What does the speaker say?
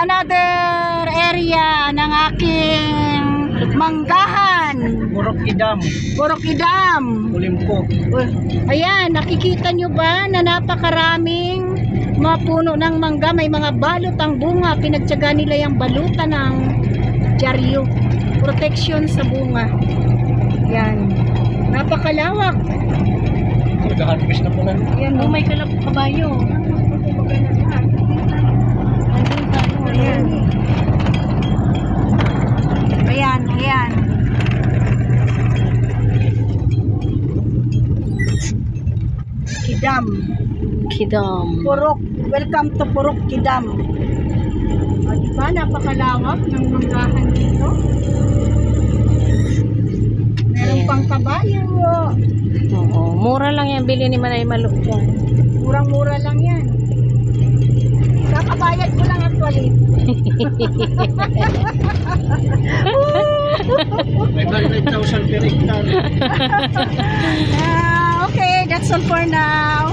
another area ng aking manggahan. Purok Idam. Ulimpo. Ayan, nakikita nyo ba na napakaraming mga puno ng mangga, may mga balot ang bunga, pinagtyaga nila yung balutan ng dyaryo, protection sa bunga. Yan, napakalawak. Nag-harvest na po lang. Yan, Oh, may kabayo. ayan. Ayan, ayan. Kidam. Purok. Welcome to Purok Kidam. O, diba? Napakalawak ng manggahan dito. Meron pang kabayo. Oo, mura lang yan. Bili ni Manay Maluk dyan. Murang-mura lang yan. Kakabayad ko lang actually. May 5,000 per hectare. Okay, that's all for now.